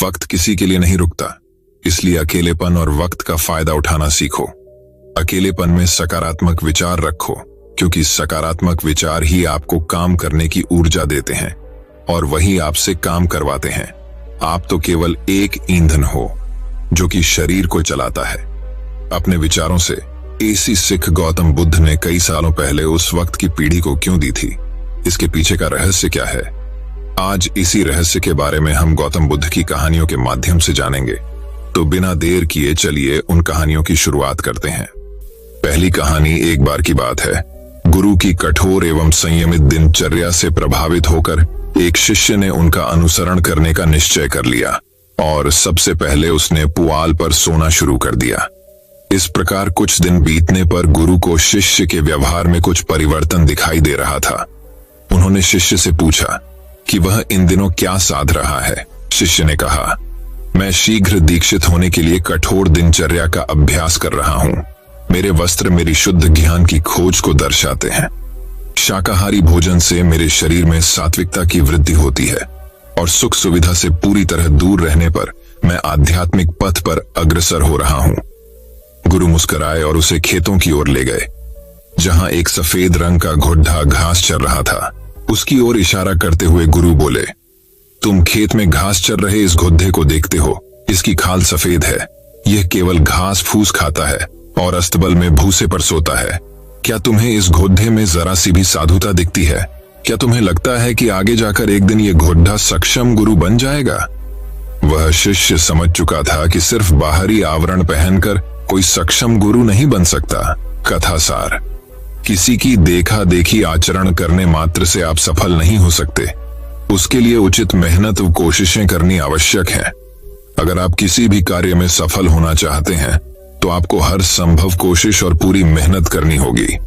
वक्त किसी के लिए नहीं रुकता, इसलिए अकेलेपन और वक्त का फायदा उठाना सीखो। अकेलेपन में सकारात्मक विचार रखो, क्योंकि सकारात्मक विचार ही आपको काम करने की ऊर्जा देते हैं और वही आपसे काम करवाते हैं। आप तो केवल एक ईंधन हो जो कि शरीर को चलाता है। अपने विचारों से ऐसी सीख गौतम बुद्ध ने कई सालों पहले उस वक्त की पीढ़ी को क्यों दी थी? इसके पीछे का रहस्य क्या है? आज इसी रहस्य के बारे में हम गौतम बुद्ध की कहानियों के माध्यम से जानेंगे। तो बिना देर किए चलिए उन कहानियों की शुरुआत करते हैं। पहली कहानी एक बार की बात है। गुरु की कठोर एवं संयमित दिनचर्या से प्रभावित होकर एक शिष्य ने उनका अनुसरण करने का निश्चय कर लिया और सबसे पहले उसने पुआल पर सोना शुरू कर दिया। इस प्रकार कुछ दिन बीतने पर गुरु को शिष्य के व्यवहार में कुछ परिवर्तन दिखाई दे रहा था। उन्होंने शिष्य से पूछा कि वह इन दिनों क्या साध रहा है। शिष्य ने कहा, मैं शीघ्र दीक्षित होने के लिए कठोर दिनचर्या का अभ्यास कर रहा हूँ। मेरे वस्त्र मेरी शुद्ध ज्ञान की खोज को दर्शाते हैं। शाकाहारी भोजन से मेरे शरीर में सात्विकता की वृद्धि होती है और सुख सुविधा से पूरी तरह दूर रहने पर मैं आध्यात्मिक पथ पर अग्रसर हो रहा हूँ। गुरु मुस्कुराए और उसे खेतों की ओर ले गए, जहां एक सफेद रंग का घुड्डा घास चर रहा था। उसकी ओर इशारा करते हुए गुरु बोले, तुम खेत में घास चर रहे इस घुड्डे को देखते हो? इसकी खाल सफेद है। यह केवल घास फूस खाता है और अस्तबल में भूसे पर सोता है। क्या तुम्हें इस घुड्डे में जरा सी भी साधुता दिखती है? क्या तुम्हें लगता है कि आगे जाकर एक दिन यह घुड्डा सक्षम गुरु बन जाएगा? वह शिष्य समझ चुका था कि सिर्फ बाहरी आवरण पहनकर कोई सक्षम गुरु नहीं बन सकता। कथा सार, किसी की देखा देखी आचरण करने मात्र से आप सफल नहीं हो सकते। उसके लिए उचित मेहनत व कोशिशें करनी आवश्यक है। अगर आप किसी भी कार्य में सफल होना चाहते हैं तो आपको हर संभव कोशिश और पूरी मेहनत करनी होगी।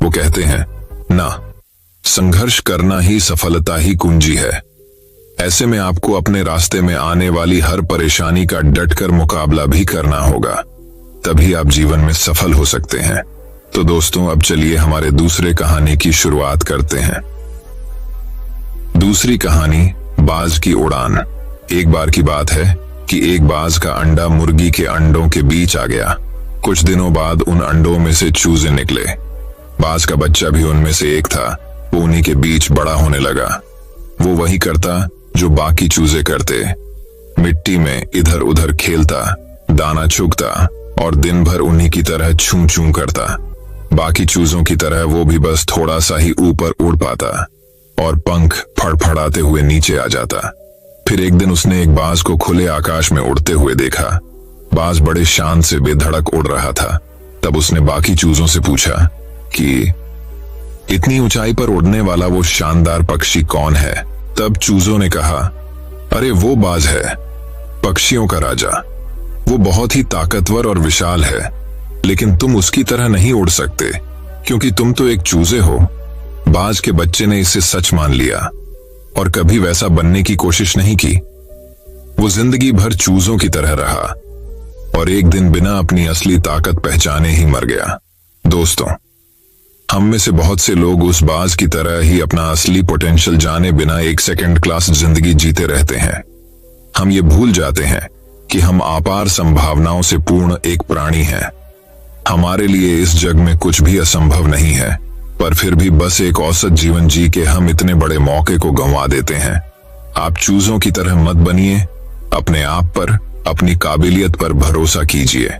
वो कहते हैं ना, संघर्ष करना ही सफलता ही कुंजी है। ऐसे में आपको अपने रास्ते में आने वाली हर परेशानी का डटकर मुकाबला भी करना होगा, तभी आप जीवन में सफल हो सकते हैं। तो दोस्तों, अब चलिए हमारे दूसरे कहानी की शुरुआत करते हैं। दूसरी कहानी, बाज की उड़ान। एक बार की बात है कि एक बाज का अंडा मुर्गी के अंडों के बीच आ गया। कुछ दिनों बाद उन अंडों में से चूजे निकले। बाज का बच्चा भी उनमें से एक था। वो उन्हीं के बीच बड़ा होने लगा। वो वही करता जो बाकी चूजे करते, मिट्टी में इधर उधर खेलता, दाना चुगता और दिन भर उन्हीं की तरह छू छू करता। बाकी चूजों की तरह वो भी बस थोड़ा सा ही ऊपर उड़ पाता और पंख फड़फड़ाते हुए नीचे आ जाता। फिर एक दिन उसने एक बाज को खुले आकाश में उड़ते हुए देखा। बाज बड़े शान से बेधड़क उड़ रहा था। तब उसने बाकी चूजों से पूछा कि इतनी ऊंचाई पर उड़ने वाला वो शानदार पक्षी कौन है? तब चूजों ने कहा, अरे वो बाज है, पक्षियों का राजा। वो बहुत ही ताकतवर और विशाल है, लेकिन तुम उसकी तरह नहीं उड़ सकते क्योंकि तुम तो एक चूजे हो। बाज के बच्चे ने इसे सच मान लिया और कभी वैसा बनने की कोशिश नहीं की। वो जिंदगी भर चूजों की तरह रहा और एक दिन बिना अपनी असली ताकत पहचाने ही मर गया। दोस्तों, हम में से बहुत से लोग उस बाज की तरह ही अपना असली पोटेंशियल जाने बिना एक सेकंड क्लास जिंदगी जीते रहते हैं। हम ये भूल जाते हैं कि हम अपार संभावनाओं से पूर्ण एक प्राणी हैं। हमारे लिए इस जग में कुछ भी असंभव नहीं है, पर फिर भी बस एक औसत जीवन जी के हम इतने बड़े मौके को गंवा देते हैं। आप चूजों की तरह मत बनिए। अपने आप पर, अपनी काबिलियत पर भरोसा कीजिए।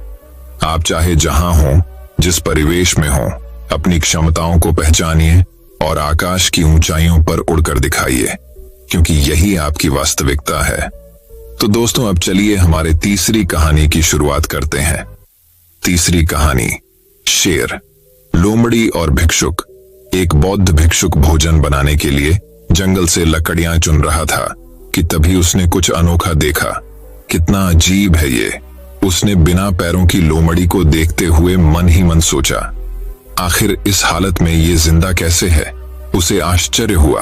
आप चाहे जहां हो, जिस परिवेश में हो, अपनी क्षमताओं को पहचानिए और आकाश की ऊंचाइयों पर उड़कर दिखाइए, क्योंकि यही आपकी वास्तविकता है। तो दोस्तों, अब चलिए हमारे तीसरी कहानी की शुरुआत करते हैं। तीसरी कहानी, शेर, लोमड़ी और भिक्षुक। एक बौद्ध भिक्षुक भोजन बनाने के लिए जंगल से लकड़ियां चुन रहा था कि तभी उसने कुछ अनोखा देखा। कितना अजीब है ये! उसने बिना पैरों की लोमड़ी को देखते हुए मन ही मन सोचा, आखिर इस हालत में ये जिंदा कैसे है? उसे आश्चर्य हुआ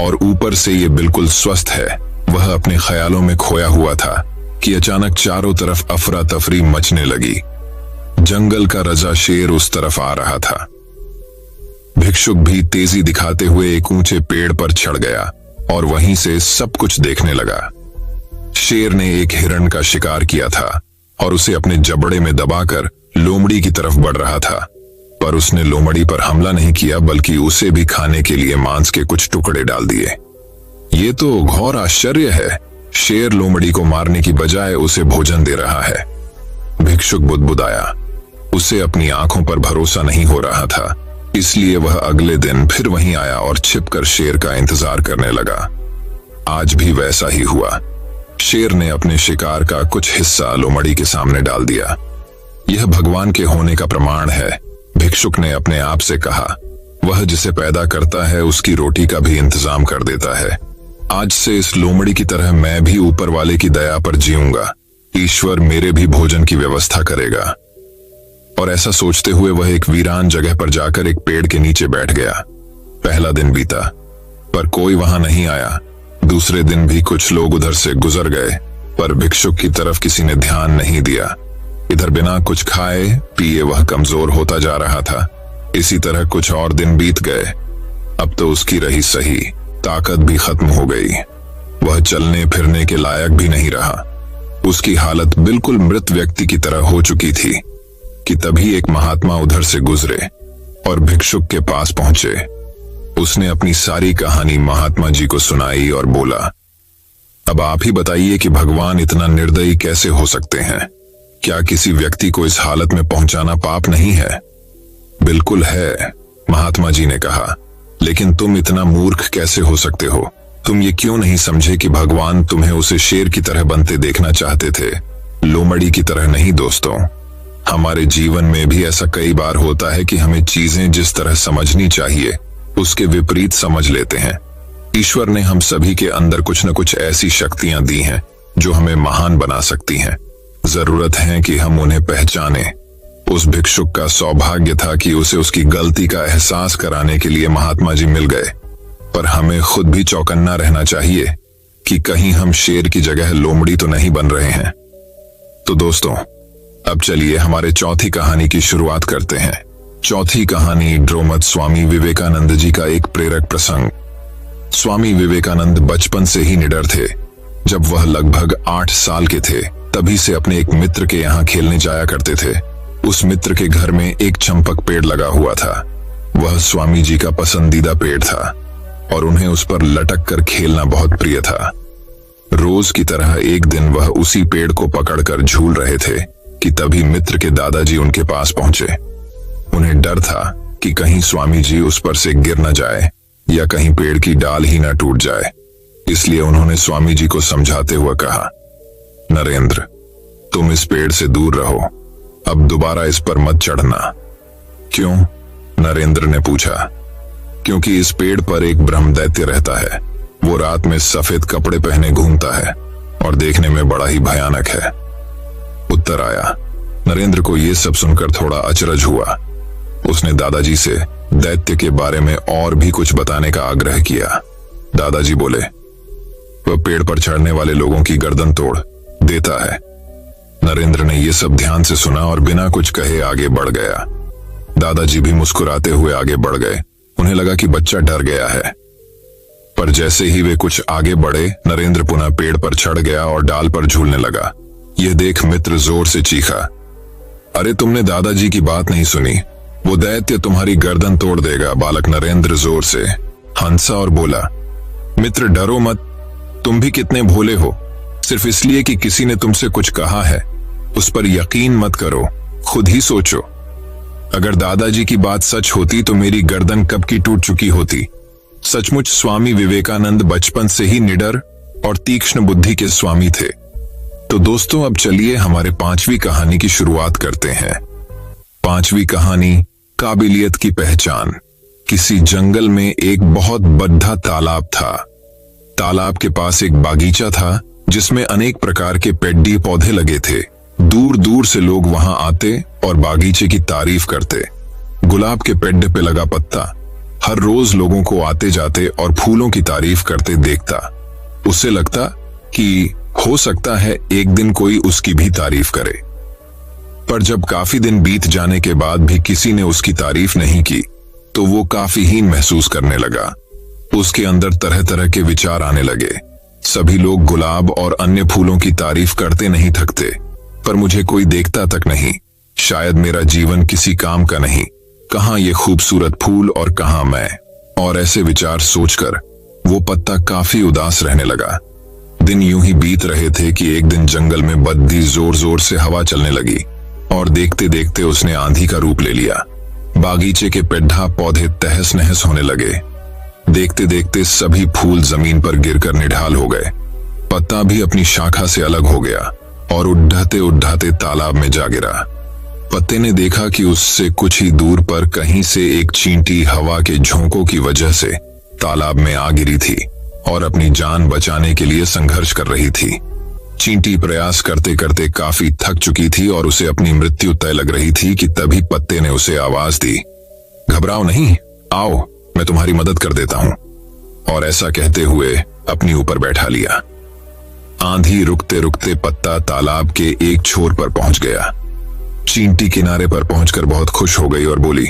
और ऊपर से ये बिल्कुल स्वस्थ है। वह अपने ख्यालों में खोया हुआ था कि अचानक चारों तरफ अफरा तफरी मचने लगी। जंगल का रजा शेर उस तरफ आ रहा था। भिक्षुक भी तेजी दिखाते हुए एक ऊंचे पेड़ पर चढ़ गया और वहीं से सब कुछ देखने लगा। शेर ने एक हिरण का शिकार किया था और उसे अपने जबड़े में दबाकर लोमड़ी की तरफ बढ़ रहा था, पर उसने लोमड़ी पर हमला नहीं किया बल्कि उसे भी खाने के लिए मांस के कुछ टुकड़े डाल दिए। ये तो घोर आश्चर्य है, शेर लोमड़ी को मारने की बजाय उसे भोजन दे रहा है। भिक्षुक बुदबुदाया। उसे अपनी आंखों पर भरोसा नहीं हो रहा था, इसलिए वह अगले दिन फिर वहीं आया और छिपकर शेर का इंतजार करने लगा। आज भी वैसा ही हुआ। शेर ने अपने शिकार का कुछ हिस्सा लोमड़ी के सामने डाल दिया। यह भगवान के होने का प्रमाण है, भिक्षुक ने अपने आप से कहा। वह जिसे पैदा करता है उसकी रोटी का भी इंतजाम कर देता है। आज से इस लोमड़ी की तरह मैं भी ऊपर वाले की दया पर जीऊंगा। ईश्वर मेरे भी भोजन की व्यवस्था करेगा। और ऐसा सोचते हुए वह एक वीरान जगह पर जाकर एक पेड़ के नीचे बैठ गया। पहला दिन बीता, पर कोई वहां नहीं आया। दूसरे दिन भी कुछ लोग उधर से गुजर गए, पर भिक्षुक की तरफ किसी ने ध्यान नहीं दिया। इधर बिना कुछ खाए पिए वह कमजोर होता जा रहा था। इसी तरह कुछ और दिन बीत गए। अब तो उसकी रही सही ताकत भी खत्म हो गई। वह चलने फिरने के लायक भी नहीं रहा। उसकी हालत बिल्कुल मृत व्यक्ति की तरह हो चुकी थी कि तभी एक महात्मा उधर से गुजरे और भिक्षुक के पास पहुंचे। उसने अपनी सारी कहानी महात्मा जी को सुनाई और बोला, अब आप ही बताइए कि भगवान इतना निर्दयी कैसे हो सकते हैं? क्या किसी व्यक्ति को इस हालत में पहुंचाना पाप नहीं है? बिल्कुल है, महात्मा जी ने कहा, लेकिन तुम इतना मूर्ख कैसे हो सकते हो? तुम ये क्यों नहीं समझे कि भगवान तुम्हें उसे शेर की तरह बनते देखना चाहते थे, लोमड़ी की तरह नहीं। दोस्तों, हमारे जीवन में भी ऐसा कई बार होता है कि हमें चीजें जिस तरह समझनी चाहिए उसके विपरीत समझ लेते हैं। ईश्वर ने हम सभी के अंदर कुछ न कुछ ऐसी शक्तियां दी हैं जो हमें महान बना सकती हैं। जरूरत है कि हम उन्हें पहचानें। उस भिक्षुक का सौभाग्य था कि उसे उसकी गलती का एहसास कराने के लिए महात्मा जी मिल गए, पर हमें खुद भी चौकन्ना रहना चाहिए कि कहीं हम शेर की जगह लोमड़ी तो नहीं बन रहे हैं। तो दोस्तों, अब चलिए हमारे चौथी कहानी की शुरुआत करते हैं। चौथी कहानी ड्रोमत स्वामी विवेकानंद जी का एक प्रेरक प्रसंग। स्वामी विवेकानंद बचपन से ही निडर थे। जब वह लगभग 8 साल के थे तभी से अपने एक मित्र के यहाँ खेलने जाया करते थे। उस मित्र के घर में एक चंपक पेड़ लगा हुआ था। वह स्वामी जी का पसंदीदा पेड़ था और उन्हें उस पर लटक कर खेलना बहुत प्रिय था। रोज की तरह एक दिन वह उसी पेड़ को पकड़कर झूल रहे थे कि तभी मित्र के दादाजी उनके पास पहुंचे। उन्हें डर था कि कहीं स्वामी जी उस पर से गिर न जाए या कहीं पेड़ की डाल ही न टूट जाए। इसलिए उन्होंने स्वामी जी को समझाते हुए कहा, नरेंद्र, तुम इस पेड़ से दूर रहो, अब दोबारा इस पर मत चढ़ना। क्यों? नरेंद्र ने पूछा। क्योंकि इस पेड़ पर एक ब्रह्मदैत्य रहता है। वो रात में सफेद कपड़े पहने घूमता है और देखने में बड़ा ही भयानक है, उत्तर आया। नरेंद्र को यह सब सुनकर थोड़ा अचरज हुआ। उसने दादाजी से दैत्य के बारे में और भी कुछ बताने का आग्रह किया। दादाजी बोले, वह पेड़ पर चढ़ने वाले लोगों की गर्दन तोड़ देता है। नरेंद्र ने यह सब ध्यान से सुना और बिना कुछ कहे आगे बढ़ गया। दादाजी भी मुस्कुराते हुए आगे बढ़ गए। उन्हें लगा कि बच्चा डर गया है, पर जैसे ही वे कुछ आगे बढ़े, नरेंद्र पुनः पेड़ पर चढ़ गया और डाल पर झूलने लगा। यह देख मित्र जोर से चीखा, अरे तुमने दादाजी की बात नहीं सुनी, वो दैत्य तुम्हारी गर्दन तोड़ देगा। बालक नरेंद्र जोर से हंसा और बोला, मित्र डरो मत, तुम भी कितने भोले हो। सिर्फ इसलिए कि किसी ने तुमसे कुछ कहा है उस पर यकीन मत करो, खुद ही सोचो। अगर दादाजी की बात सच होती तो मेरी गर्दन कब की टूट चुकी होती। सचमुच स्वामी विवेकानंद बचपन से ही निडर और तीक्ष्ण बुद्धि के स्वामी थे। तो दोस्तों, अब चलिए हमारे 5वीं कहानी की शुरुआत करते हैं। 5वीं कहानी, काबिलियत की पहचान। किसी जंगल में एक बहुत बड़ा तालाब था। तालाब के पास एक बागीचा था जिसमें अनेक प्रकार के पेड्डी पौधे लगे थे। दूर दूर से लोग वहां आते और बागीचे की तारीफ करते। गुलाब के पेड़ पे लगा पत्ता हर रोज लोगों को आते जाते और फूलों की तारीफ करते देखता। उसे लगता कि हो सकता है एक दिन कोई उसकी भी तारीफ करे। पर जब काफी दिन बीत जाने के बाद भी किसी ने उसकी तारीफ नहीं की तो वो काफी हीन महसूस करने लगा। उसके अंदर तरह तरह के विचार आने लगे। सभी लोग गुलाब और अन्य फूलों की तारीफ करते नहीं थकते, पर मुझे कोई देखता तक नहीं। शायद मेरा जीवन किसी काम का नहीं, कहाँ ये खूबसूरत फूल और कहाँ मैं। और ऐसे विचार सोचकर वो पत्ता काफी उदास रहने लगा। दिन यूं ही बीत रहे थे कि एक दिन जंगल में बद्दी जोर जोर से हवा चलने लगी और देखते देखते उसने आंधी का रूप ले लिया। बागीचे के पेड्ढा पौधे तहस नहस होने लगे। देखते देखते सभी फूल जमीन पर गिरकर निढाल हो गए। पत्ता भी अपनी शाखा से अलग हो गया और उड्ढाते उड्ढाते तालाब में जा गिरा। पत्ते ने देखा कि उससे कुछ ही दूर पर कहीं से एक चींटी हवा के झोंकों की वजह से तालाब में आ गिरी थी और अपनी जान बचाने के लिए संघर्ष कर रही थी। चींटी प्रयास करते करते काफी थक चुकी थी और उसे अपनी मृत्यु तय लग रही थी कि तभी पत्ते ने उसे आवाज दी, घबराओ नहीं, आओ मैं तुम्हारी मदद कर देता हूं। और ऐसा कहते हुए अपनी ऊपर बैठा लिया। आंधी रुकते रुकते पत्ता तालाब के एक छोर पर पहुंच गया। चींटी किनारे पर पहुंचकर बहुत खुश हो गई और बोली,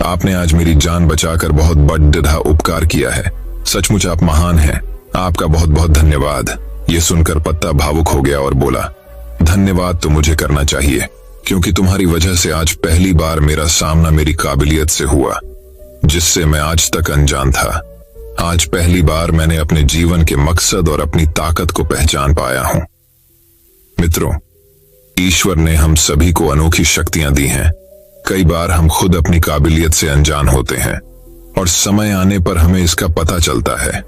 आपने आज मेरी जान बचाकर बहुत बड़ा उपकार किया है। सचमुच आप महान हैं, आपका बहुत बहुत धन्यवाद। ये सुनकर पत्ता भावुक हो गया और बोला, धन्यवाद तो मुझे करना चाहिए, क्योंकि तुम्हारी वजह से आज पहली बार मेरा सामना मेरी काबिलियत से हुआ, जिससे मैं आज तक अनजान था। आज पहली बार मैंने अपने जीवन के मकसद और अपनी ताकत को पहचान पाया हूं। मित्रों, ईश्वर ने हम सभी को अनोखी शक्तियां दी हैं। कई बार हम खुद अपनी काबिलियत से अनजान होते हैं और समय आने पर हमें इसका पता चलता है।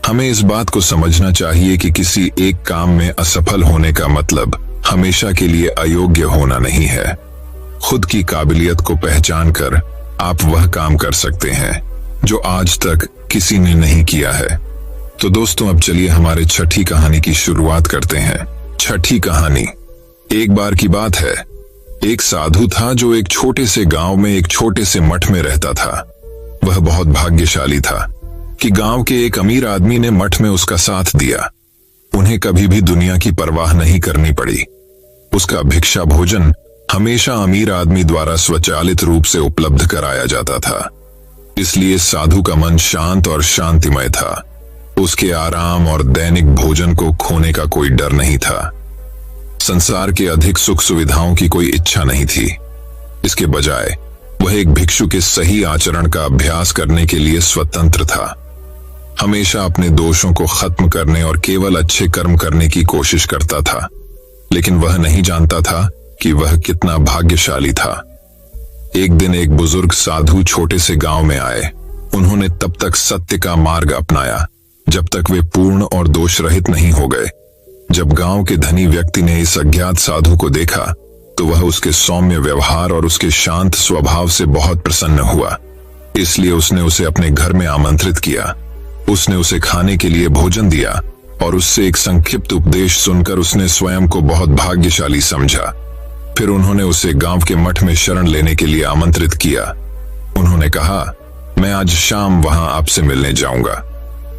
हमें इस बात को समझना चाहिए कि किसी एक काम में असफल होने का मतलब हमेशा के लिए अयोग्य होना नहीं है। खुद की काबिलियत को पहचान कर आप वह काम कर सकते हैं जो आज तक किसी ने नहीं किया है। तो दोस्तों, अब चलिए हमारे छठी कहानी की शुरुआत करते हैं। छठी कहानी। एक बार की बात है, एक साधु था जो एक छोटे से गांव में एक छोटे से मठ में रहता था। वह बहुत भाग्यशाली था कि गांव के एक अमीर आदमी ने मठ में उसका साथ दिया। उन्हें कभी भी दुनिया की परवाह नहीं करनी पड़ी। उसका भिक्षा भोजन हमेशा अमीर आदमी द्वारा स्वचालित रूप से उपलब्ध कराया जाता था, इसलिए साधु का मन शांत और शांतिमय था। उसके आराम और दैनिक भोजन को खोने का कोई डर नहीं था। संसार के अधिक सुख सुविधाओं की कोई इच्छा नहीं थी। इसके बजाय वह एक भिक्षु के सही आचरण का अभ्यास करने के लिए स्वतंत्र था। हमेशा अपने दोषों को खत्म करने और केवल अच्छे कर्म करने की कोशिश करता था, लेकिन वह नहीं जानता था कि वह कितना भाग्यशाली था। एक दिन एक बुजुर्ग साधु छोटे से गांव में आए। उन्होंने तब तक सत्य का मार्ग अपनाया जब तक वे पूर्ण और दोष रहित नहीं हो गए। जब गांव के धनी व्यक्ति ने इस अज्ञात साधु को देखा तो वह उसके सौम्य व्यवहार और उसके शांत स्वभाव से बहुत प्रसन्न हुआ। इसलिए उसने उसे अपने घर में आमंत्रित किया। उसने उसे खाने के लिए भोजन दिया और उससे एक संक्षिप्त उपदेश सुनकर उसने स्वयं को बहुत भाग्यशाली समझा। फिर उन्होंने उसे गांव के मठ में शरण लेने के लिए आमंत्रित किया। उन्होंने कहा, मैं आज शाम वहां आपसे मिलने जाऊंगा,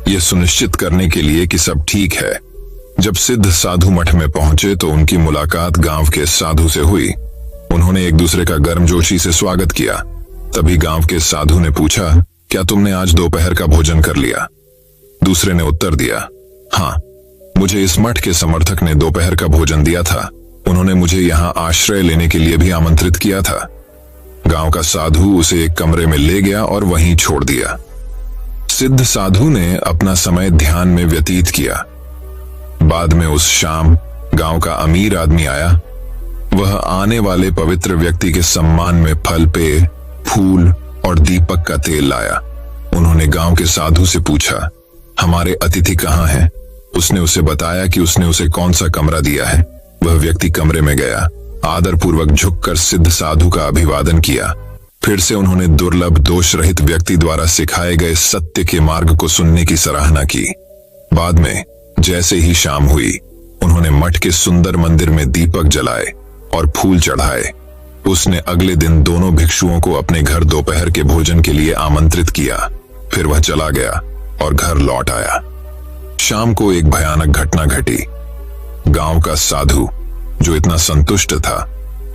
यह सुनिश्चित करने के लिए कि सब ठीक है। जब सिद्ध साधु मठ में पहुंचे तो उनकी मुलाकात गांव के साधु से हुई। उन्होंने एक दूसरे का गर्मजोशी से स्वागत किया। तभी गांव के साधु ने पूछा, क्या तुमने आज दोपहर का भोजन कर लिया? दूसरे ने उत्तर दिया, हाँ, मुझे इस मठ के समर्थक ने दोपहर का भोजन दिया था। उन्होंने मुझे यहाँ आश्रय लेने के लिए भी आमंत्रित किया था। गांव का साधु उसे एक कमरे में ले गया और वहीं छोड़ दिया। सिद्ध साधु ने अपना समय ध्यान में व्यतीत किया। बाद में उस शाम गांव का अमीर आदमी आया। वह आने वाले पवित्र व्यक्ति के सम्मान में फल पेय, फूल और दीपक का तेल लाया। उन्होंने गांव के साधु से पूछा, हमारे अतिथि कहाँ हैं? उसने उसे बताया कि उसने उसे कौन सा कमरा दिया है। वह व्यक्ति कमरे में गया, आदर पूर्वक झुककर सिद्ध साधु का अभिवादन किया। फिर से उन्होंने दुर्लभ दोष रहित व्यक्ति द्वारा सिखाए गए सत्य के मार्ग को सुनने की सराहना की। बाद में जैसे ही शाम हुई, उन्होंने मठ के सुंदर मंदिर में दीपक जलाए और फूल चढ़ाए। उसने अगले दिन दोनों भिक्षुओं को अपने घर दोपहर के भोजन के लिए आमंत्रित किया। फिर वह चला गया और घर लौट आया। शाम को एक भयानक घटना घटी। गांव का साधु, जो इतना संतुष्ट था,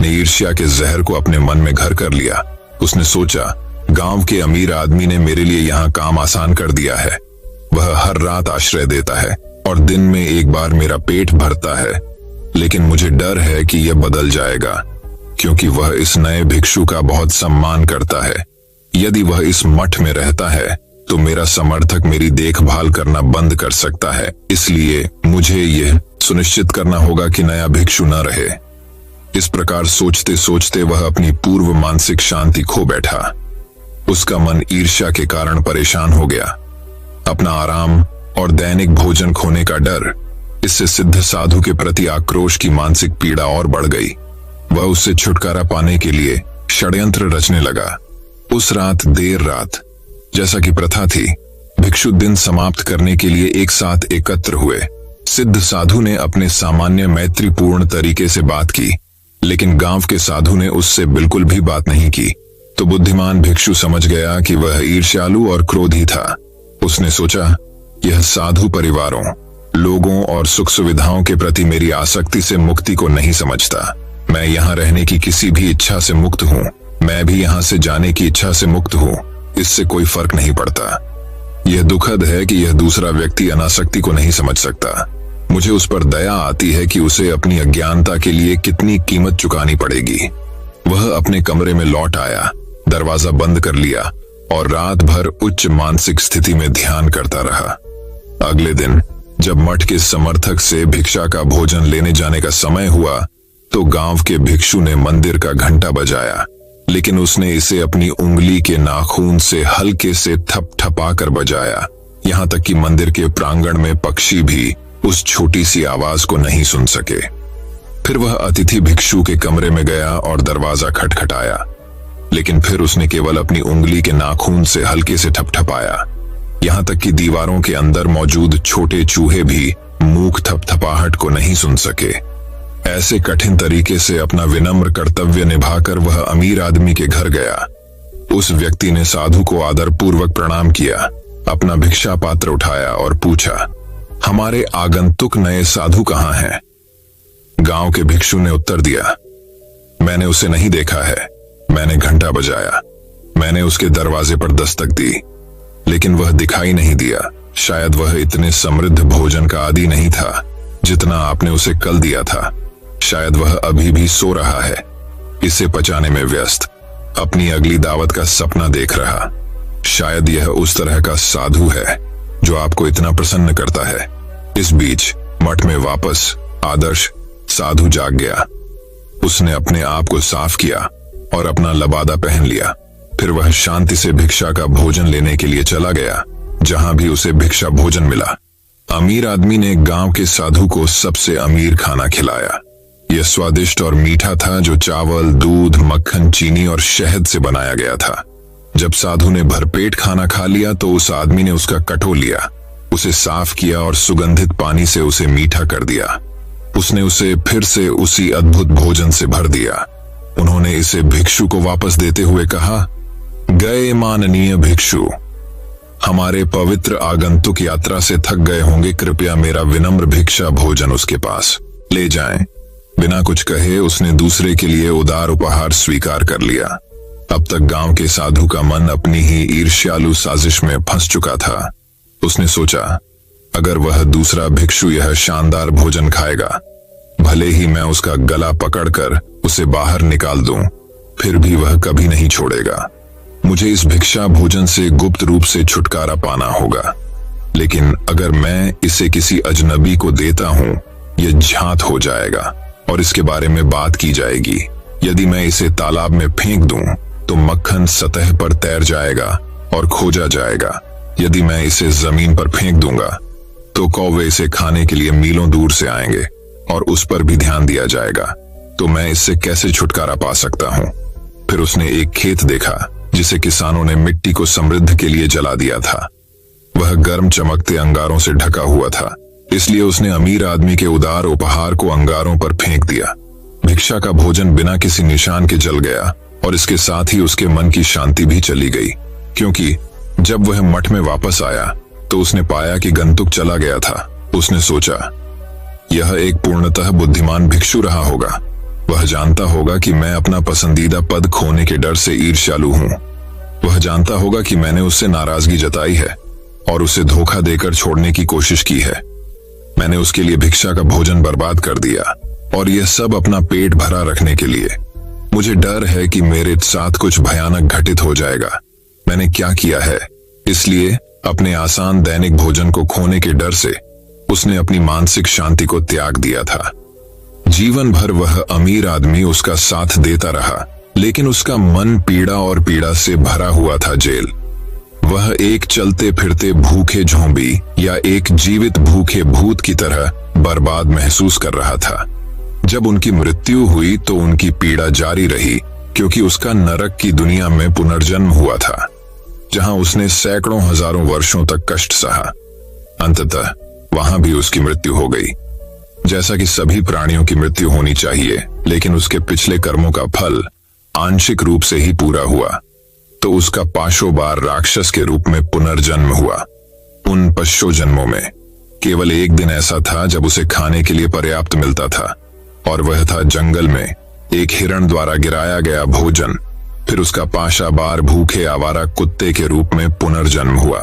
ने ईर्ष्या के जहर को अपने मन में घर कर लिया। उसने सोचा, गांव के अमीर आदमी ने मेरे लिए यहाँ काम आसान कर दिया है। वह हर रात आश्रय देता है और दिन में एक बार मेरा पेट भरता है, लेकिन मुझे डर है कि यह बदल जाएगा, क्योंकि वह इस नए भिक्षु का बहुत सम्मान करता है। यदि वह इस मठ में रहता है तो मेरा समर्थक मेरी देखभाल करना बंद कर सकता है, इसलिए मुझे यह सुनिश्चित करना होगा कि नया भिक्षु न रहे। इस प्रकार सोचते सोचते वह अपनी पूर्व मानसिक शांति खो बैठा। उसका मन ईर्ष्या के कारण परेशान हो गया। अपना आराम और दैनिक भोजन खोने का डर, इससे सिद्ध साधु के प्रति आक्रोश की मानसिक पीड़ा और बढ़ गई। वह उससे छुटकारा पाने के लिए षड्यंत्र रचने लगा। उस रात देर रात, जैसा कि प्रथा थी, भिक्षु दिन समाप्त करने के लिए एक साथ एकत्र हुए। सिद्ध साधु ने अपने सामान्य मैत्रीपूर्ण तरीके से बात की, लेकिन गांव के साधु ने उससे बिल्कुल भी बात नहीं की। तो बुद्धिमान भिक्षु समझ गया कि वह ईर्ष्यालु और क्रोधी था। उसने सोचा, यह साधु परिवारों, लोगों और सुख सुविधाओं के प्रति मेरी आसक्ति से मुक्ति को नहीं समझता। मैं यहाँ रहने की किसी भी इच्छा से मुक्त हूँ, मैं भी यहाँ से जाने की इच्छा से मुक्त हूँ, इससे कोई फर्क नहीं पड़ता। यह दुखद है कि यह दूसरा व्यक्ति अनासक्ति को नहीं समझ सकता। मुझे उस पर दया आती है कि उसे अपनी अज्ञानता के लिए कितनी कीमत चुकानी पड़ेगी। वह अपने कमरे में लौट आया, दरवाजा बंद कर लिया और रात भर उच्च मानसिक स्थिति में ध्यान करता रहा। अगले दिन जब मठ के समर्थक से भिक्षा का भोजन लेने जाने का समय हुआ तो गांव के भिक्षु ने मंदिर का घंटा बजाया, लेकिन उसने इसे अपनी उंगली के नाखून से हल्के से थपथपाकर बजाया। यहाँ तक कि मंदिर के प्रांगण में पक्षी भी उस छोटी सी आवाज को नहीं सुन सके। फिर वह अतिथि भिक्षु के कमरे में गया और दरवाजा खटखटाया, लेकिन फिर उसने केवल अपनी उंगली के नाखून से हल्के से ठपठपाया। यहाँ तक कि दीवारों के अंदर मौजूद छोटे चूहे भी मूक थपथपाहट को नहीं सुन सके। ऐसे कठिन तरीके से अपना विनम्र कर्तव्य निभाकर वह अमीर आदमी के घर गया। उस व्यक्ति ने साधु को आदरपूर्वक प्रणाम किया, अपना भिक्षा पात्र उठाया और पूछा, हमारे आगंतुक नए साधु कहाँ हैं? गांव के भिक्षु ने उत्तर दिया, मैंने उसे नहीं देखा है। मैंने घंटा बजाया, मैंने उसके दरवाजे पर दस्तक दी, लेकिन वह दिखाई नहीं दिया। शायद वह इतने समृद्ध भोजन का आदी नहीं था जितना आपने उसे कल दिया था। शायद वह अभी भी सो रहा है, इसे पचाने में व्यस्त, अपनी अगली दावत का सपना देख रहा। शायद यह उस तरह का साधु है जो आपको इतना प्रसन्न करता है। इस बीच मठ में वापस आदर्श साधु जाग गया। उसने अपने आप को साफ किया और अपना लबादा पहन लिया। फिर वह शांति से भिक्षा का भोजन लेने के लिए चला गया, जहां भी उसे भिक्षा भोजन मिला। अमीर आदमी ने गांव के साधु को सबसे अमीर खाना खिलाया। यह स्वादिष्ट और मीठा था, जो चावल, दूध, मक्खन, चीनी और शहद से बनाया गया था। जब साधु ने भरपेट खाना खा लिया तो उस आदमी ने उसका कटो लिया, उसे साफ किया और सुगंधित पानी से उसे मीठा कर दिया। उसने उसे फिर से उसी अद्भुत भोजन से भर दिया। उन्होंने इसे भिक्षु को वापस देते हुए कहा, गए माननीय भिक्षु, हमारे पवित्र आगंतुक यात्रा से थक गए होंगे, कृपया मेरा विनम्र भिक्षा भोजन उसके पास ले जाएं। बिना कुछ कहे उसने दूसरे के लिए उदार उपहार स्वीकार कर लिया। अब तक गांव के साधु का मन अपनी ही ईर्ष्यालु साजिश में फंस चुका था। उसने सोचा, अगर वह दूसरा भिक्षु यह शानदार भोजन खाएगा, भले ही मैं उसका गला पकड़कर उसे बाहर निकाल दूं, फिर भी वह कभी नहीं छोड़ेगा। मुझे इस भिक्षा भोजन से गुप्त रूप से छुटकारा पाना होगा। लेकिन अगर मैं इसे किसी अजनबी को देता हूं, यह झांत हो जाएगा और इसके बारे में बात की जाएगी। यदि मैं इसे तालाब में फेंक दूं, तो मक्खन सतह पर तैर जाएगा और खोजा जाएगा। यदि मैं इसे जमीन पर फेंक दूंगा, तो कौवे इसे खाने के लिए मीलों दूर से आएंगे और उस पर भी ध्यान दिया जाएगा। तो मैं इससे कैसे छुटकारा पा सकता हूं? फिर उसने एक खेत देखा जिसे किसानों ने मिट्टी को समृद्ध के लिए जला दिया था। वह गर्म चमकते अंगारों से ढका हुआ था, इसलिए उसने अमीर आदमी के उदार उपहार को अंगारों पर फेंक दिया। भिक्षा का भोजन बिना किसी निशान के जल गया और इसके साथ ही उसके मन की शांति भी चली गई, क्योंकि जब वह मठ में वापस आया तो उसने पाया कि गंतुक चला गया था। उसने सोचा, यह एक पूर्णतः बुद्धिमान भिक्षु रहा होगा। वह जानता होगा कि मैं अपना पसंदीदा पद खोने के डर से ईर्ष्यालु हूं। वह जानता होगा कि मैंने उससे नाराजगी जताई है और उसे धोखा देकर छोड़ने की कोशिश की है। मैंने उसके लिए भिक्षा का भोजन बर्बाद कर दिया, और यह सब अपना पेट भरा रखने के लिए। मुझे डर है कि मेरे साथ कुछ भयानक घटित हो जाएगा। मैंने क्या किया है? इसलिए अपने आसान दैनिक भोजन को खोने के डर से उसने अपनी मानसिक शांति को त्याग दिया था। जीवन भर वह अमीर आदमी उसका साथ देता रहा, लेकिन उसका मन पीड़ा और पीड़ा से भरा हुआ था। जेल, वह एक चलते फिरते भूखे झोंबी या एक जीवित भूखे भूत की तरह बर्बाद महसूस कर रहा था। जब उनकी मृत्यु हुई तो उनकी पीड़ा जारी रही, क्योंकि उसका नरक की दुनिया में पुनर्जन्म हुआ था, जहां उसने सैकड़ों हजारों वर्षों तक कष्ट सहा। अंततः वहां भी उसकी मृत्यु हो गई, जैसा कि सभी प्राणियों की मृत्यु होनी चाहिए, लेकिन उसके पिछले कर्मों का फल आंशिक रूप से ही पूरा हुआ, तो उसका पांचों बार राक्षस के रूप में पुनर्जन्म हुआ। उन 500 जन्मों में केवल एक दिन ऐसा था जब उसे खाने के लिए पर्याप्त मिलता था, और वह था जंगल में एक हिरण द्वारा गिराया गया भोजन। फिर उसका 5 बार भूखे आवारा कुत्ते के रूप में पुनर्जन्म हुआ।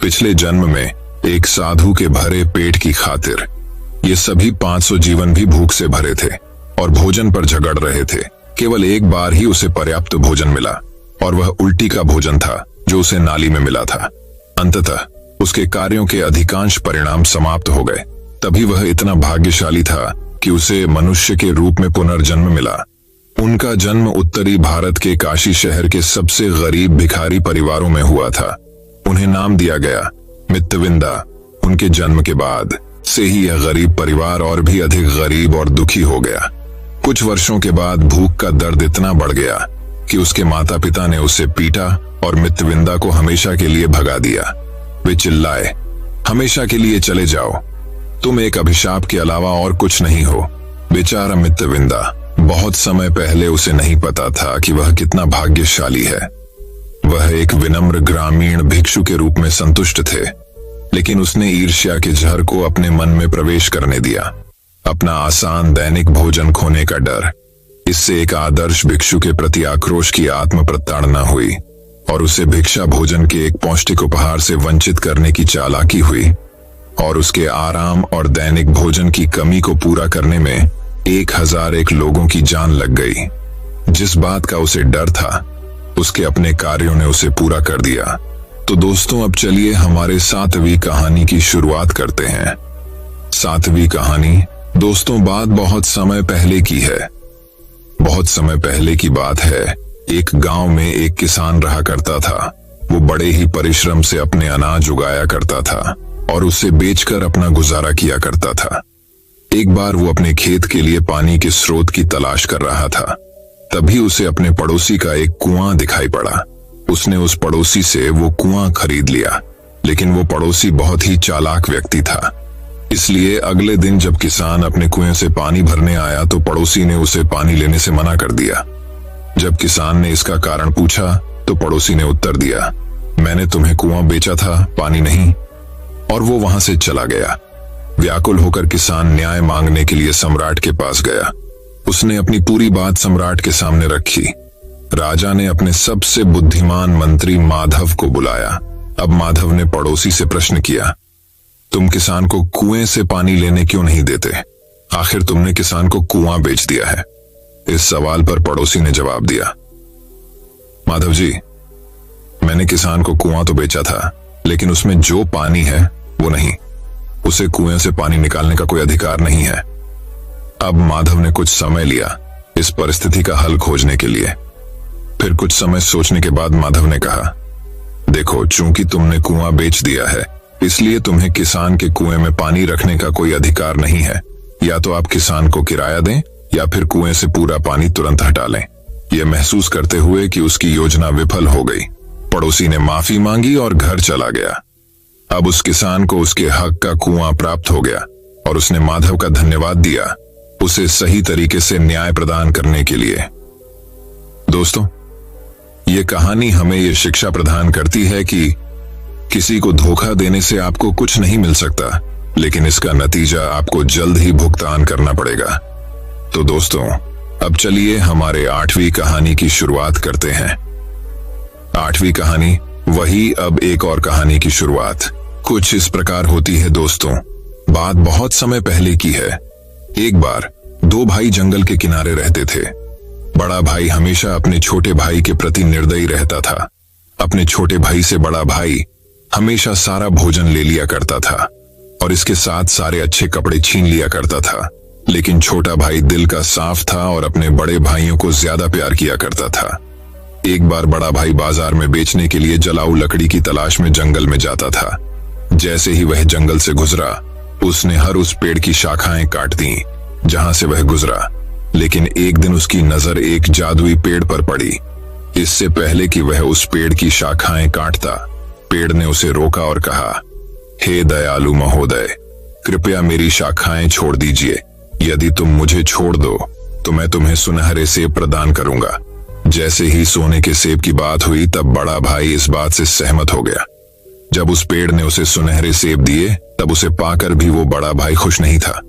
पिछले जन्म में एक साधु के भरे पेट की खातिर ये सभी 500 जीवन भी भूख से भरे थे और भोजन पर झगड़ रहे थे। केवल एक बार ही उसे पर्याप्त भोजन मिला, और वह उल्टी का भोजन था जो उसे नाली में मिला था। अंततः उसके कार्यों के अधिकांश परिणाम समाप्त हो गए। तभी वह इतना भाग्यशाली था कि उसे मनुष्य के रूप में पुनर्जन्म मिला। उनका जन्म उत्तरी भारत के काशी शहर के सबसे गरीब भिखारी परिवारों में हुआ था। उन्हें नाम दिया गया मितविंदा। उनके जन्म के बाद से ही यह गरीब परिवार और भी अधिक गरीब और दुखी हो गया। कुछ वर्षों के बाद भूख का दर्द इतना बढ़ गया कि उसके माता पिता ने उसे पीटा और मितविंदा को हमेशा के लिए भगा दिया। वे चिल्लाए, हमेशा के लिए चले जाओ, तुम एक अभिशाप के अलावा और कुछ नहीं हो। बेचारा मितविंदा, बहुत समय पहले उसे नहीं पता था कि वह कितना भाग्यशाली है। वह एक विनम्र ग्रामीण भिक्षु के रूप में संतुष्ट थे, लेकिन उसने ईर्ष्या के जहर को अपने मन में प्रवेश करने दिया। अपना आसान दैनिक भोजन खोने का डर, इससे एक आदर्श भिक्षु के प्रति आक्रोश की आत्म प्रताड़ना हुई, और उसे भिक्षा भोजन के एक पौष्टिक उपहार से वंचित करने की चालाकी हुई, और उसके आराम और दैनिक भोजन की कमी को पूरा करने में 1001 लोगों की जान लग गई। जिस बात का उसे डर था, उसके अपने कार्यों ने उसे पूरा कर दिया। तो दोस्तों, अब चलिए हमारे 7वीं कहानी की शुरुआत करते हैं। 7वीं कहानी दोस्तों बात बहुत समय पहले की है। बहुत समय पहले की बात है। एक गांव में एक किसान रहा करता था। वो बड़े ही परिश्रम से अपने अनाज उगाया करता था और उसे बेचकर अपना गुजारा किया करता था। एक बार वो अपने खेत के लिए पानी के स्रोत की तलाश कर रहा था। तभी उसे अपने पड़ोसी का एक कुआं दिखाई पड़ा। उसने उस पड़ोसी से वो कुआं खरीद लिया, लेकिन वो पड़ोसी बहुत ही चालाक व्यक्ति था। इसलिए अगले दिन जब किसान अपने कुएं से पानी भरने आया तो पड़ोसी ने उसे पानी लेने से मना कर दिया। जब किसान ने इसका कारण पूछा तो पड़ोसी ने उत्तर दिया, मैंने तुम्हें कुआं बेचा था, पानी नहीं। और वो वहां से चला गया। व्याकुल होकर किसान न्याय मांगने के लिए सम्राट के पास गया। उसने अपनी पूरी बात सम्राट के सामने रखी। राजा ने अपने सबसे बुद्धिमान मंत्री माधव को बुलाया। अब माधव ने पड़ोसी से प्रश्न किया, तुम किसान को कुएं से पानी लेने क्यों नहीं देते? आखिर तुमने किसान को कुआं बेच दिया है। इस सवाल पर पड़ोसी ने जवाब दिया, माधव जी, मैंने किसान को कुआं तो बेचा था, लेकिन उसमें जो पानी है वो नहीं। उसे कुएं से पानी निकालने का कोई अधिकार नहीं है। अब माधव ने कुछ समय लिया इस परिस्थिति का हल खोजने के लिए। फिर कुछ समय सोचने के बाद माधव ने कहा, देखो, चूंकि तुमने कुआं बेच दिया है, इसलिए तुम्हें किसान के कुएं में पानी रखने का कोई अधिकार नहीं है। या तो आप किसान को किराया दें या फिर कुएं से पूरा पानी तुरंत हटा लें। यह महसूस करते हुए कि उसकी योजना विफल हो गई, पड़ोसी ने माफी मांगी और घर चला गया। अब उस किसान को उसके हक का कुआं प्राप्त हो गया और उसने माधव का धन्यवाद दिया, उसे सही तरीके से न्याय प्रदान करने के लिए। दोस्तों, ये कहानी हमें ये शिक्षा प्रदान करती है कि किसी को धोखा देने से आपको कुछ नहीं मिल सकता, लेकिन इसका नतीजा आपको जल्द ही भुगतान करना पड़ेगा। तो दोस्तों, अब चलिए हमारे 8वीं कहानी की शुरुआत करते हैं। 8वीं कहानी वही, अब एक और कहानी की शुरुआत कुछ इस प्रकार होती है। दोस्तों, बात बहुत समय पहले की है। एक बार दो भाई जंगल के किनारे रहते थे। बड़ा भाई हमेशा अपने छोटे भाई के प्रति निर्दयी रहता था। अपने छोटे भाई से बड़ा भाई हमेशा सारा भोजन ले लिया करता था और इसके साथ सारे अच्छे कपड़े छीन लिया करता था। लेकिन छोटा भाई दिल का साफ था और अपने बड़े भाइयों को ज्यादा प्यार किया करता था। एक बार बड़ा भाई बाजार में बेचने के लिए जलाऊ लकड़ी की तलाश में जंगल में जाता था। जैसे ही वह जंगल से गुजरा, उसने हर उस पेड़ की शाखाएं काट दी जहां से वह गुजरा। लेकिन एक दिन उसकी नजर एक जादुई पेड़ पर पड़ी। इससे पहले कि वह उस पेड़ की शाखाएं काटता, पेड़ ने उसे रोका और कहा, हे दयालु महोदय, कृपया मेरी शाखाएं छोड़ दीजिए। यदि तुम मुझे छोड़ दो तो मैं तुम्हें सुनहरे सेब प्रदान करूंगा। जैसे ही सोने के सेब की बात हुई, तब बड़ा भाई इस बात से सहमत हो गया। जब उस पेड़ ने उसे सुनहरे सेब दिए, तब उसे पाकर भी वो बड़ा भाई खुश नहीं था।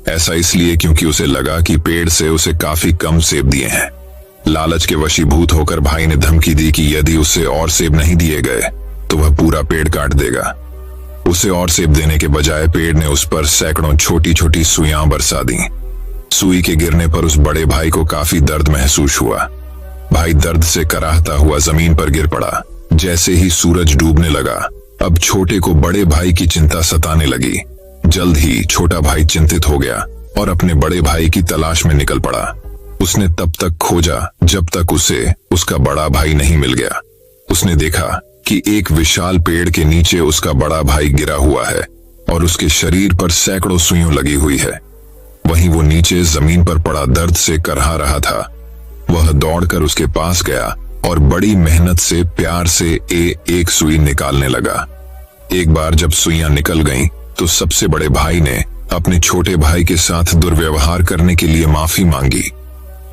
ऐसा इसलिए क्योंकि उसे लगा कि पेड़ से उसे काफी कम सेब दिए हैं। लालच के वशीभूत होकर भाई ने धमकी दी कि यदि उसे और सेब नहीं दिए गए तो वह पूरा पेड़ काट देगा। उसे और सेब देने के बजाय पेड़ ने उस पर सैकड़ों छोटी छोटी सुइयां बरसा दी। सुई के गिरने पर उस बड़े भाई को काफी दर्द महसूस हुआ। भाई दर्द से कराहता हुआ जमीन पर गिर पड़ा। जैसे ही सूरज डूबने लगा, अब छोटे को बड़े भाई की चिंता सताने लगी। जल्द ही छोटा भाई चिंतित हो गया और अपने बड़े भाई की तलाश में निकल पड़ा। उसने तब तक खोजा जब तक उसे उसका बड़ा भाई नहीं मिल गया। उसने देखा कि एक विशाल पेड़ के नीचे उसका बड़ा भाई गिरा हुआ है और उसके शरीर पर सैकड़ों सुइयों लगी हुई है। वहीं वो नीचे जमीन पर पड़ा दर्द से करहा रहा था। वह दौड़कर उसके पास गया और बड़ी मेहनत से प्यार से एक सुई निकालने लगा। एक बार जब सुइयां निकल गईं, तो सबसे बड़े भाई ने अपने छोटे भाई के साथ दुर्व्यवहार करने के लिए माफी मांगी।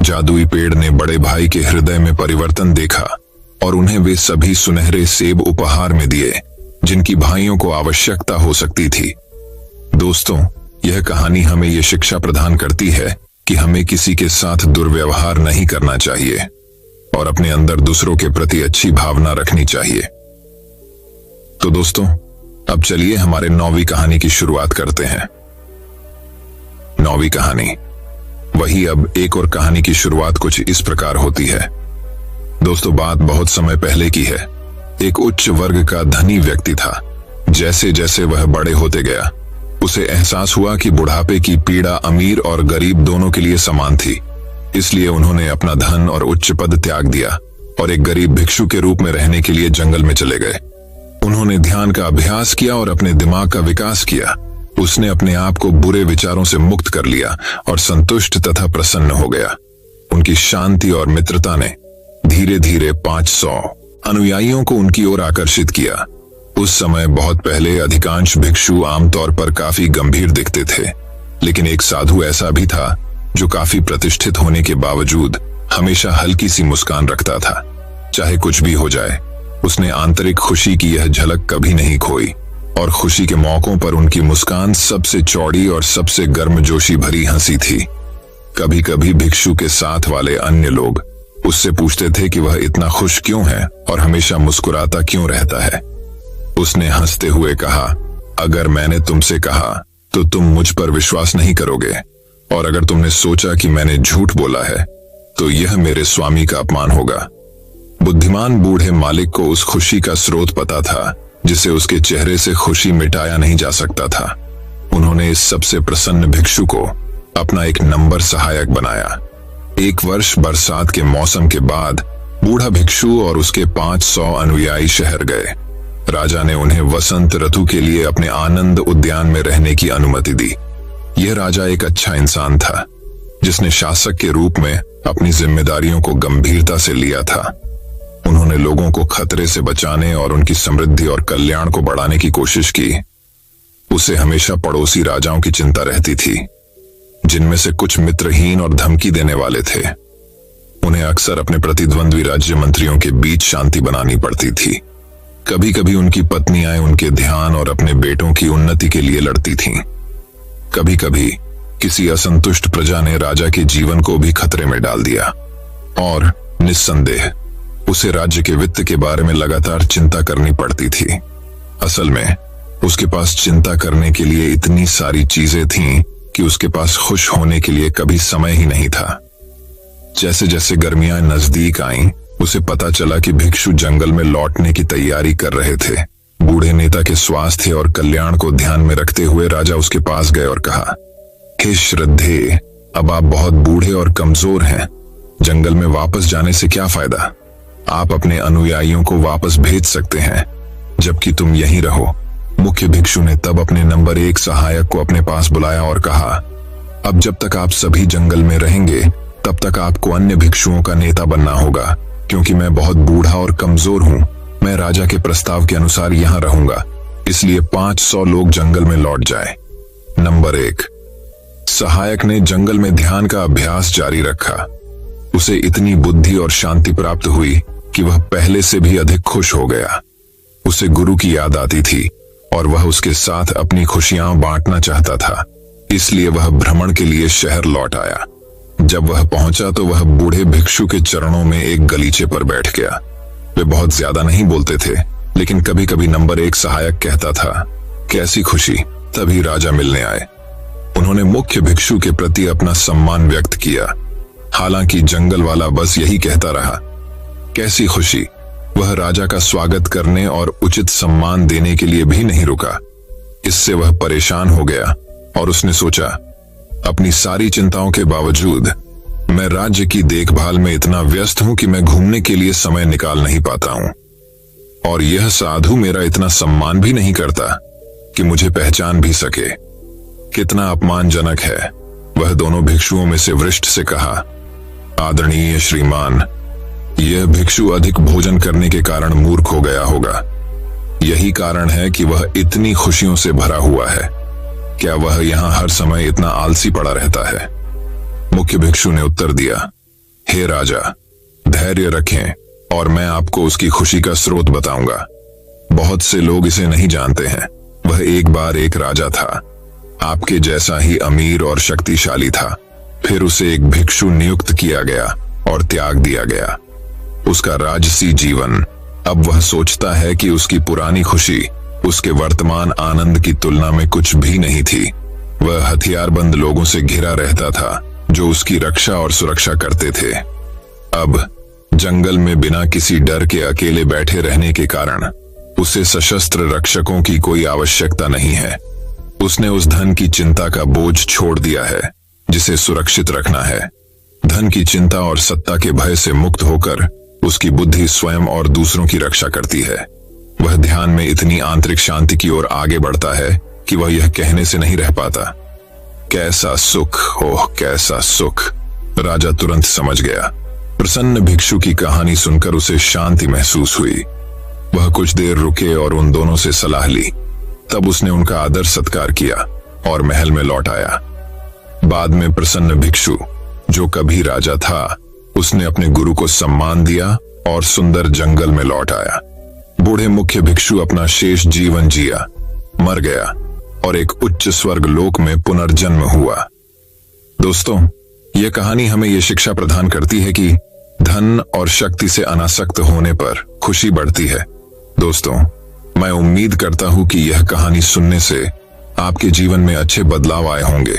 जादुई पेड़ ने बड़े भाई के हृदय में परिवर्तन देखा और उन्हें वे सभी सुनहरे सेब उपहार में दिए जिनकी भाइयों को आवश्यकता हो सकती थी। दोस्तों, यह कहानी हमें यह शिक्षा प्रदान करती है कि हमें किसी के साथ दुर्व्यवहार नहीं करना चाहिए और अपने अंदर दूसरों के प्रति अच्छी भावना रखनी चाहिए। तो दोस्तों, अब चलिए हमारे 9वीं कहानी की शुरुआत करते हैं। 9वीं कहानी। वही अब एक और कहानी की शुरुआत कुछ इस प्रकार होती है। दोस्तों, बात बहुत समय पहले की है। एक उच्च वर्ग का धनी व्यक्ति था। जैसे जैसे वह बड़े होते गया, उसे एहसास हुआ कि बुढ़ापे की पीड़ा अमीर और गरीब दोनों के लिए समान थी। इसलिए उन्होंने अपना धन और उच्च पद त्याग दिया और एक गरीब भिक्षु के रूप में रहने के लिए जंगल में चले गए। उन्होंने ध्यान का अभ्यास किया और अपने दिमाग का विकास किया। उसने अपने आप को बुरे विचारों से मुक्त कर लिया और संतुष्ट तथा प्रसन्न हो गया। उनकी शांति और मित्रता ने धीरे धीरे 500 अनुयायियों को उनकी ओर आकर्षित किया। उस समय बहुत पहले अधिकांश भिक्षु आमतौर पर काफी गंभीर दिखते थे, लेकिन एक साधु ऐसा भी था जो काफी प्रतिष्ठित होने के बावजूद हमेशा हल्की सी मुस्कान रखता था। चाहे कुछ भी हो जाए, उसने आंतरिक खुशी की यह झलक कभी नहीं खोई और खुशी के मौकों पर उनकी मुस्कान सबसे चौड़ी और सबसे गर्मजोशी भरी हंसी थी। कभी कभी भिक्षु के साथ वाले अन्य लोग उससे पूछते थे कि वह इतना खुश क्यों है और हमेशा मुस्कुराता क्यों रहता है। उसने हंसते हुए कहा, अगर मैंने तुमसे कहा तो तुम मुझ पर विश्वास नहीं करोगे, और अगर तुमने सोचा कि मैंने झूठ बोला है तो यह मेरे स्वामी का अपमान होगा। बुद्धिमान बूढ़े मालिक को उस खुशी का स्रोत पता था जिसे उसके चेहरे से खुशी मिटाया नहीं जा सकता था। उन्होंने इस सबसे प्रसन्न भिक्षु को अपना एक नंबर सहायक बनाया। एक वर्ष बरसात के मौसम के बाद बूढ़ा भिक्षु और उसके 500 अनुयायी शहर गए। राजा ने उन्हें वसंत ऋतु के लिए अपने आनंद उद्यान में रहने की अनुमति दी। यह राजा एक अच्छा इंसान था जिसने शासक के रूप में अपनी जिम्मेदारियों को गंभीरता से लिया था। उन्होंने लोगों को खतरे से बचाने और उनकी समृद्धि और कल्याण को बढ़ाने की कोशिश की। उसे हमेशा पड़ोसी राजाओं की चिंता रहती थी, जिनमें से कुछ मित्रहीन और धमकी देने वाले थे। उन्हें अक्सर अपने प्रतिद्वंद्वी राज्य मंत्रियों के बीच शांति बनानी पड़ती थी। कभी कभी उनकी पत्नियां उनके ध्यान और अपने बेटों की उन्नति के लिए लड़ती थीं। कभी कभी किसी असंतुष्ट प्रजा ने राजा के जीवन को भी खतरे में डाल दिया और निस्संदेह उसे राज्य के वित्त के बारे में लगातार चिंता करनी पड़ती थी। असल में उसके पास चिंता करने के लिए इतनी सारी चीजें थीं कि उसके पास खुश होने के लिए कभी समय ही नहीं था। जैसे जैसे गर्मियां नजदीक आईं, उसे पता चला कि भिक्षु जंगल में लौटने की तैयारी कर रहे थे। बूढ़े नेता के स्वास्थ्य और कल्याण को ध्यान में रखते हुए राजा उसके पास गए और कहा, हे श्रद्धेय, अब आप बहुत बूढ़े और कमजोर हैं। जंगल में वापस जाने से क्या फायदा? आप अपने अनुयायियों को वापस भेज सकते हैं, जबकि तुम यहीं रहो। मुख्य भिक्षु ने तब अपने नंबर 1 सहायक को अपने पास बुलाया और कहा, अब जब तक आप सभी जंगल में रहेंगे तब तक आपको अन्य भिक्षुओं का नेता बनना होगा, क्योंकि मैं बहुत बूढ़ा और कमजोर हूं। मैं राजा के प्रस्ताव के अनुसार यहां रहूंगा, इसलिए 500 लोग जंगल में लौट जाए। नंबर 1 सहायक ने जंगल में ध्यान का अभ्यास जारी रखा। उसे इतनी बुद्धि और शांति प्राप्त हुई कि वह पहले से भी अधिक खुश हो गया। उसे गुरु की याद आती थी और वह उसके साथ अपनी खुशियां बांटना चाहता था, इसलिए वह भ्रमण के लिए शहर लौट आया। जब वह पहुंचा तो वह बूढ़े भिक्षु के चरणों में एक गलीचे पर बैठ गया। वे बहुत ज्यादा नहीं बोलते थे, लेकिन कभी कभी नंबर 1 सहायक कहता था, कैसी खुशी। तभी राजा मिलने आए। उन्होंने मुख्य भिक्षु के प्रति अपना सम्मान व्यक्त किया। हालांकि जंगल वाला बस यही कहता रहा, कैसी खुशी। वह राजा का स्वागत करने और उचित सम्मान देने के लिए भी नहीं रुका। इससे वह परेशान हो गया और उसने सोचा, अपनी सारी चिंताओं के बावजूद मैं राज्य की देखभाल में इतना व्यस्त हूं कि मैं घूमने के लिए समय निकाल नहीं पाता हूं, और यह साधु मेरा इतना सम्मान भी नहीं करता कि मुझे पहचान भी सके। कितना अपमानजनक है। वह दोनों भिक्षुओं में से वरिष्ठ से कहा, आदरणीय श्रीमान, यह भिक्षु अधिक भोजन करने के कारण मूर्ख हो गया होगा। यही कारण है कि वह इतनी खुशियों से भरा हुआ है। क्या वह यहाँ हर समय इतना आलसी पड़ा रहता है? मुख्य भिक्षु ने उत्तर दिया, हे राजा, धैर्य रखें और मैं आपको उसकी खुशी का स्रोत बताऊंगा। बहुत से लोग इसे नहीं जानते हैं। वह एक बार एक राजा था, आपके जैसा ही अमीर और शक्तिशाली था। फिर उसे एक भिक्षु नियुक्त किया गया और त्याग दिया गया। उसका राजसी जीवन। अब वह सोचता है कि उसकी पुरानी खुशी उसके वर्तमान आनंद की तुलना में कुछ भी नहीं थी। वह हथियारबंद लोगों से घिरा रहता था जो उसकी रक्षा और सुरक्षा करते थे। अब जंगल में बिना किसी डर के अकेले बैठे रहने के कारण उसे सशस्त्र रक्षकों की कोई आवश्यकता नहीं है। उसने उस धन की चिंता का बोझ छोड़ दिया है जिसे सुरक्षित रखना है। धन की चिंता और सत्ता के भय से मुक्त होकर उसकी बुद्धि स्वयं और दूसरों की रक्षा करती है। वह ध्यान में इतनी आंतरिक शांति की ओर आगे बढ़ता है कि वह यह कहने से नहीं रह पाता, कैसा सुख, ओह कैसा सुख। राजा तुरंत समझ गया। प्रसन्न भिक्षु की कहानी सुनकर उसे शांति महसूस हुई। वह कुछ देर रुके और उन दोनों से सलाह ली। तब उसने उनका आदर सत्कार किया और महल में लौट आया। बाद में प्रसन्न भिक्षु, जो कभी राजा था, उसने अपने गुरु को सम्मान दिया और सुंदर जंगल में लौट आया। बूढ़े मुख्य भिक्षु अपना शेष जीवन जिया, मर गया और एक उच्च स्वर्ग लोक में पुनर्जन्म हुआ। दोस्तों, यह कहानी हमें यह शिक्षा प्रदान करती है कि धन और शक्ति से अनासक्त होने पर खुशी बढ़ती है। दोस्तों, मैं उम्मीद करता हूं कि यह कहानी सुनने से आपके जीवन में अच्छे बदलाव आए होंगे।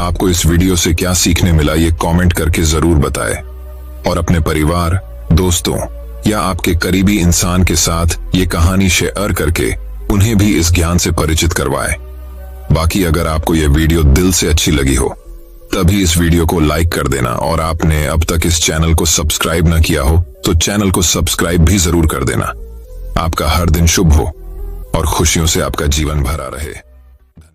आपको इस वीडियो से क्या सीखने मिला, ये कमेंट करके जरूर बताएं और अपने परिवार, दोस्तों या आपके करीबी इंसान के साथ ये कहानी शेयर करके उन्हें भी इस ज्ञान से परिचित करवाएं। बाकी अगर आपको यह वीडियो दिल से अच्छी लगी हो तभी इस वीडियो को लाइक कर देना, और आपने अब तक इस चैनल को सब्सक्राइब न किया हो तो चैनल को सब्सक्राइब भी जरूर कर देना। आपका हर दिन शुभ हो और खुशियों से आपका जीवन भरा रहे।